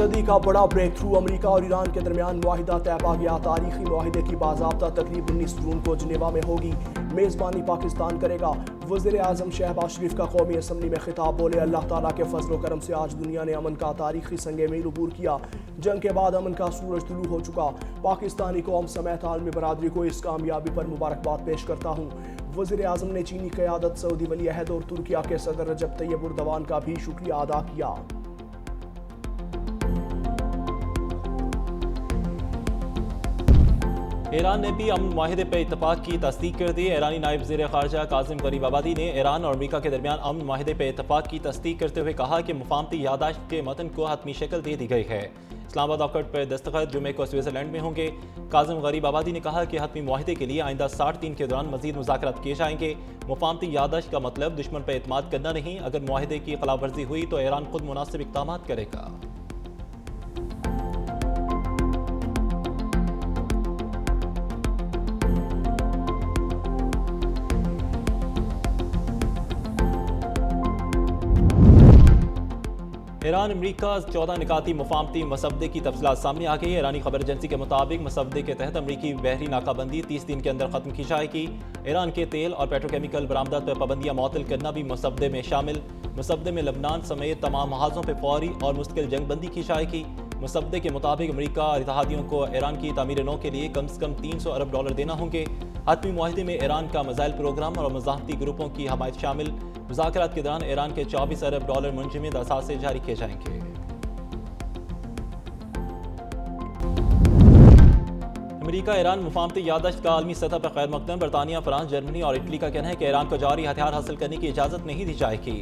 सदी का बड़ा ब्रेक थ्रू अमरीका और ईरान के दरमियान मुआहिदा तय पा गया। तारीखी मुआहिदे की बाज़ाब्ता तकरीब 19 जून को जिनेवा में होगी। मेज़बानी पाकिस्तान करेगा। वज़ीर आज़म शहबाज शरीफ का कौमी असम्बली में खिताब, बोले अल्लाह ताला के फजल व करम से आज दुनिया ने अमन का तारीखी संगे मील अबूर किया। जंग के बाद अमन का सूरज तुलू हो चुका। पाकिस्तानी कौम समेत आलमी बरादरी को इस कामयाबी पर मुबारकबाद पेश करता हूँ। वज़ीर आज़म ने चीनी क़यादत, सऊदी वली अहद और तुर्किया के सदर रजब तैयब एर्दोगान का भी शुक्रिया अदा किया। ईरान ने भी अमन माहिदे पर इत्तफाक की तस्दीक कर दी। ईरानी नायब वज़ीर ख़ारजा कासिम गरीबाबादी ने ईरान और अमरीका के दरमियान अमन माहिदे पर इत्तफाक की तस्दीक करते हुए कहा कि मुफाहमती यादाश्त के मतन को हतमी शक्ल दे दी गई है। इस्लामाबाद अकॉर्ड पर दस्तखत जुमे को स्विट्ज़रलैंड में होंगे। कासिम गरीबाबादी ने कहा कि हतमी माहिदे के लिए आइंदा 60 के दौरान मजीद मुज़ाकरात किए जाएंगे। मुफाहमती यादाश्त का मतलब दुश्मन पर एतमाद करना नहीं। अगर माहिदे की खिलाफ वर्जी हुई तो ईरान खुद मुनासिब इक़दाम करेगा। ईरान अमरीका 14 निकाती मुफाहमती मसवदे की तफसीलात सामने आ गई। ईरानी खबर एजेंसी के मुताबिक मसवदे के तहत अमरीकी बहरी नाकाबंदी 30 दिन के अंदर खत्म की जाएगी। ईरान के तेल और पेट्रोकेमिकल बरामदात पर पाबंदियां मुअत्तल करना भी मसवदे में शामिल। मसवदे में लबनान समेत तमाम महाजों पर फौरी और मुस्तकिल जंगबंदी की जाएगी। मसवदे के मुताबिक अमरीका और इत्तेहादियों को ईरान की तामीर नौ के लिए कम से कम $300 अरब देना होंगे। हतमी मुआहिदे में ईरान का मिसाइल प्रोग्राम और मज़ाहमती ग्रुपों की हमायत शामिल। मुज़ाकरात के दौरान ईरान के $24 अरब मुंजमद असासे जारी किए जाएंगे। अमरीका ईरान मुफाहमती यादाश्त का आलमी सतह पर खैर मकदम। बरतानिया, फ्रांस, जर्मनी और इटली का कहना है कि ईरान को जौहरी हथियार हासिल करने की इजाज़त नहीं दी जाएगी।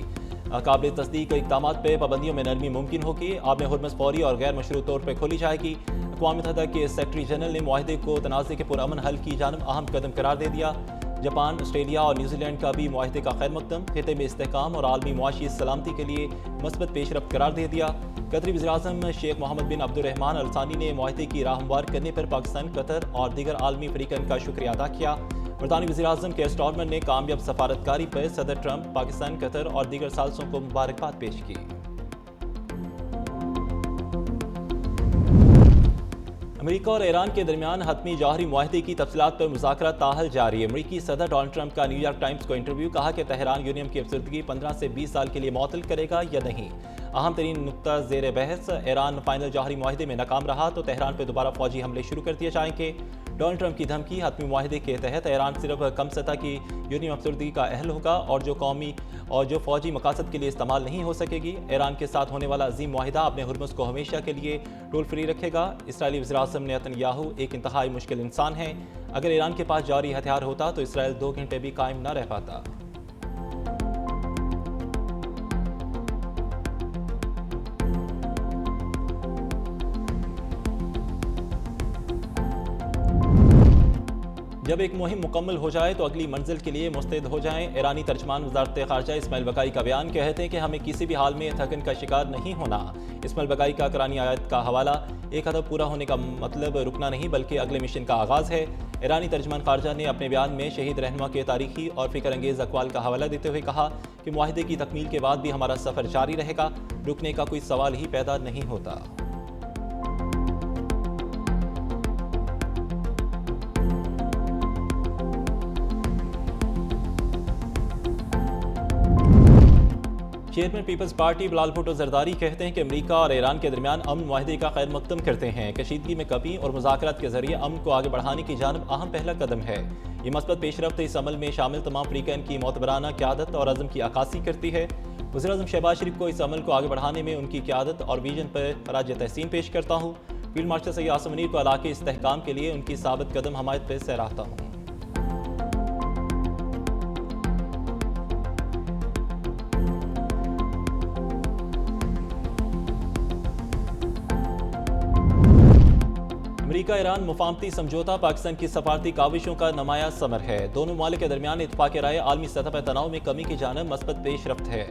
काबिल तस्दीक इक़दाम पर पाबंदियों में नरमी मुमकिन होगी। आब हुर्मुज़ फौरी और गैर मशरूत तौर पर खोली जाएगी। अक़वाम मुत्तहिदा के सेक्रेटरी जनरल ने मुआहिदे को तनाज़े के पुरअमन हल की जानब अहम कदम करार दे दिया। जापान, ऑस्ट्रेलिया और न्यूजीलैंड का भी मुआहिदे का खैर मकदम खिते में इस्तेहकाम और आलमी मुआशी सलामती के लिए मस्बत पेशरफ्त करार दे दिया। कतरी वज़ीर-ए-आज़म शेख मोहम्मद बिन अब्दुर्रहमान अल सानी ने मुआहिदे की राह हमवार करने पर पाकिस्तान, कतर और दीगर आलमी फरीकन का शुक्रिया अदा किया। बरतानी वज़ीर-ए-आज़म केयर स्टारमर ने कामयाब सफारतकारी पर सदर ट्रंप, पाकिस्तान, कतर और दीगर सालसों को मुबारकबाद पेश की। अमरीका और ईरान के दरमियान हतमी जौहरी मुआहिदे की तफसीलात पर मुज़ाकरा ताहल जारी है। अमरीकी सदर डोनाल्ड ट्रंप का न्यूयॉर्क टाइम्स को इंटरव्यू, कहा कि तेहरान यूरेनियम की अफसरदगी 15 से 20 साल के लिए मुअत्तल करेगा या नहीं। अहम तरीन नुक्ता ज़ेर बहस, ईरान फाइनल जौहरी मुआहिदे में नाकाम रहा तो तेहरान पर दोबारा फौजी हमले शुरू कर दिए जाएंगे। डोनाल्ड ट्रंप की धमकी, हतमी मुआहिदे के तहत ईरान सिर्फ कम सतह की यूरेनियम अफसरदगी का अहल होगा और जो फौजी मकासद के लिए इस्तेमाल नहीं हो सकेगी। ईरान के साथ होने वाला अजीम मुआहिदा अपने हुर्मुज़ को हमेशा के लिए टोल फ्री रखेगा। इसराइली वज़ीर-ए-आज़म नेतन्याहू एक इंतहाई मुश्किल इंसान है। अगर ईरान के पास जौहरी हथियार होता तो इसराइल 2 घंटे भी कायम न रह पाता। जब एक मुहिम मुकम्मल हो जाए तो अगली मंजिल के लिए मुस्तैद हो जाएं। ईरानी तर्जमान वज़ारत ख़ारजा इस्माइल बक़ाई का बयान, कहते हैं कि हमें किसी भी हाल में थकन का शिकार नहीं होना। इस्माइल बक़ाई का कुरानी आयत का हवाला, एक हदफ पूरा होने का मतलब रुकना नहीं बल्कि अगले मिशन का आगाज़ है। ईरानी तर्जमान ख़ारजा ने अपने बयान में शहीद रहनुमा के तारीखी और फ़िक्र अंगेज़ अक़वाल का हवाला देते हुए कहा कि मुआहिदे की तकमील के बाद भी हमारा सफ़र जारी रहेगा, रुकने का कोई सवाल ही पैदा नहीं होता। Chairman People's Party Bilawal Bhutto Zardari कहते हैं कि अमरीका और ईरान के दरमियान अमन मुआहिदे का खैर मकदम करते हैं। कशीदगी में कमी और मुज़ाकरात के जरिए अमन को आगे बढ़ाने की जानब अहम पहला कदम है। ये मस्बत पेशरफ्त इस अमल में शामिल तमाम फरीकैन की मोतबराना क़यादत और अज़म की अक्कासी करती है। वज़ीर-ए-आज़म शहबाज शरीफ को इस अमल को आगे बढ़ाने में उनकी क़यादत और विजन पर खराज तहसीन पेश करता हूँ। फील्ड मार्शल सैयद आसिम मुनीर को इलाके इस्तेहकाम के लिए उनकी साबित कदम हमायत पर सराहता हूँ। अमरीका ईरान मुफाहमती समझौता पाकिस्तान की सफारती काविशों का नुमाया समर है। दोनों ममालिक के दरमियान इत्तफाक राय आलमी सतह पर तनाव में कमी की जानब मस्बत पेशरफ्त है।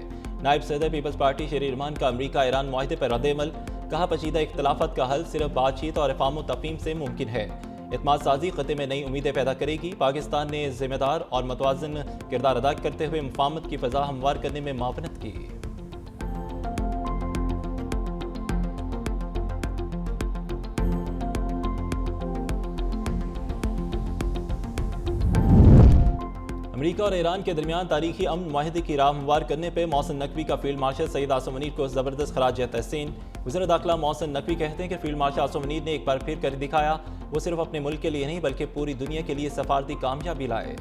नायब सदर पीपल्स पार्टी शेर रहमान का अमरीका ईरान मुआहिदे पर रद्द-ए-अमल, कहा पेचीदा इख्तलाफात का हल सिर्फ बातचीत और इफ़हाम व तफ़हीम से मुमकिन है। इत्माद साजी खत्े में नई उम्मीदें पैदा करेगी। पाकिस्तान ने जिम्मेदार और मतवाज़न किरदार अदा करते हुए मुफाहमत की फ़ज़ा हमवार करने में मावनत की। अमेरिका और ईरान के दरमियान तारीखी अमन माहिदे की राह हमवार करने पर मोहसिन नकवी का फील्ड मार्शल सईद आसिम मुनीर को ज़बरदस्त खराज तहसीन। वज़ीर दाखिला मोहसिन नकवी कहते हैं कि फील्ड मार्शल आसिम मुनीर ने एक बार फिर कर दिखाया, वो सिर्फ अपने मुल्क के लिए नहीं बल्कि पूरी दुनिया के लिए सफारती कामयाबी लाए।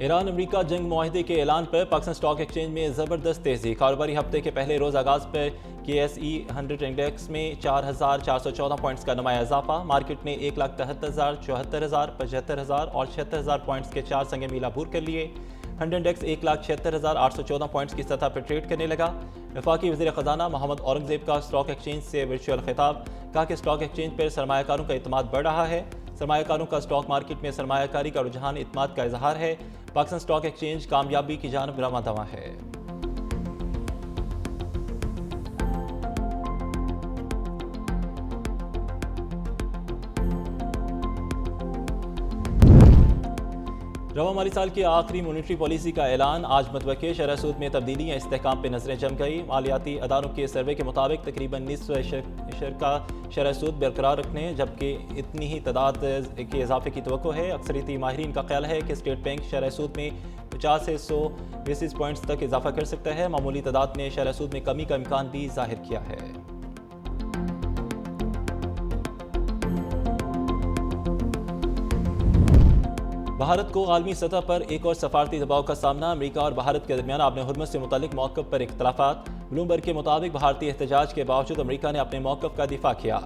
ईरान अमेरिका जंग मुआहदे के ऐलान पर पाकिस्तान स्टॉक एक्सचेंज में ज़बरदस्त तेज़ी। कारोबारी हफ्ते के पहले रोज़ आगाज़ पर KSE 100 इंडेक्स में 4,414 पॉइंट्स का नुमाया इजाफा। मार्केट ने 1,73,000, 74,000, 75,000 और 76,000 पॉइंट्स के 4 संगे मील अबूर कर लिए। 100 इंडेक्स 1,76,814 पॉइंट्स की सतह पर ट्रेड करने लगा। वफाकी वज़ीर ख़जाना मोहम्मद औरंगज़ेब का स्टॉक एक्सचेंज से वर्चुअल खिताब, कहा कि स्टॉक एक्सचेंज पर सरमायाकारों का एतमाद बढ़ रहा है। सरमायाकारों का स्टॉक मार्केट में सरमायाकारी का रुझान इत्मीनान का इजहार है। पाकिस्तान स्टॉक एक्सचेंज कामयाबी की जानब रवां दवा है। रवा माली साल की आखिरी मॉनिटरी पॉलिसी का ऐलान। आज मतवक्के शरह सूद में तब्दीली या इस्तेहकाम पर नजरें जम गई। मालियाती अदारों के सर्वे के मुताबिक तकरीबन निस्फ का शरह सूद बरकरार रखने, जबकि इतनी ही तादाद के इजाफे की तवक्को है। अक्सरियती माहिरीन का ख्याल है कि स्टेट बैंक शरह सूद में 50 से 100 बेसिस पॉइंट्स तक इजाफा कर सकता है। मामूली तादाद ने शरह सूद में कमी का इम्कान भी जाहिर किया है। भारत को आलमी सतह पर एक और सफारती दबाव का सामना। अमेरिका और भारत के दरमियान आबने हुर्मत से मुतालिक मौक़िफ़ पर इख्तलाफात। ब्लूमबर्ग के मुताबिक भारतीय एहतजाज के बावजूद अमेरिका ने अपने मौक़िफ़ का दिफा किया।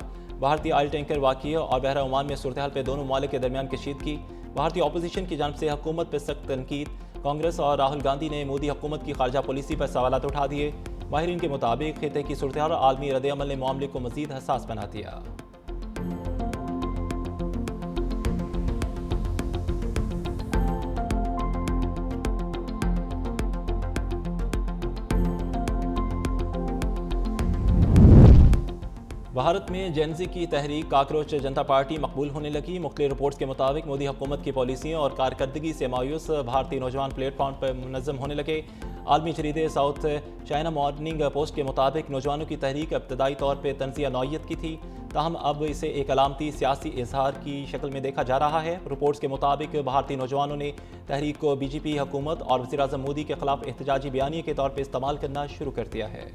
भारतीय ऑयल टैंकर वाक़िया और बहरा ओमान में सूरत हाल पर दोनों ममालिक के दरमियान कशीदगी। भारतीय अपोजिशन की जानब से हुकूमत पर सख्त तनकीद। कांग्रेस और राहुल गांधी ने मोदी हुकूमत की खारजा पॉलिसी पर सवालात उठा दिए। माहिरीन के मुताबिक खिते की सूरत हाल और आलमी रद्द-ए-अमल ने मामले को मज़ीद हसास बना दिया। भारत में जेनजी की तहरीक काकरोच जनता पार्टी मकबूल होने लगी। मुख्तलिफ रिपोर्ट्स के मुताबिक मोदी हुकूमत की पॉलिसियों और कारकर्दगी से मायूस भारतीय नौजवान प्लेटफॉर्म पर मुनज़्ज़म होने लगे। आलमी जरीदे साउथ चाइना मॉर्निंग पोस्ट के मुताबिक नौजवानों की तहरीक इब्तदाई तौर पर तंज़िया नौइयत की थी, ताहम अब इसे एक अलामती सियासी इजहार की शक्ल में देखा जा रहा है। रिपोर्ट्स के मुताबिक भारतीय नौजवानों ने तहरीक को BJP हुकूमत और वज़ीर आज़म मोदी के खिलाफ एहतजाजी बयानिए के तौर पर इस्तेमाल करना शुरू कर दिया है।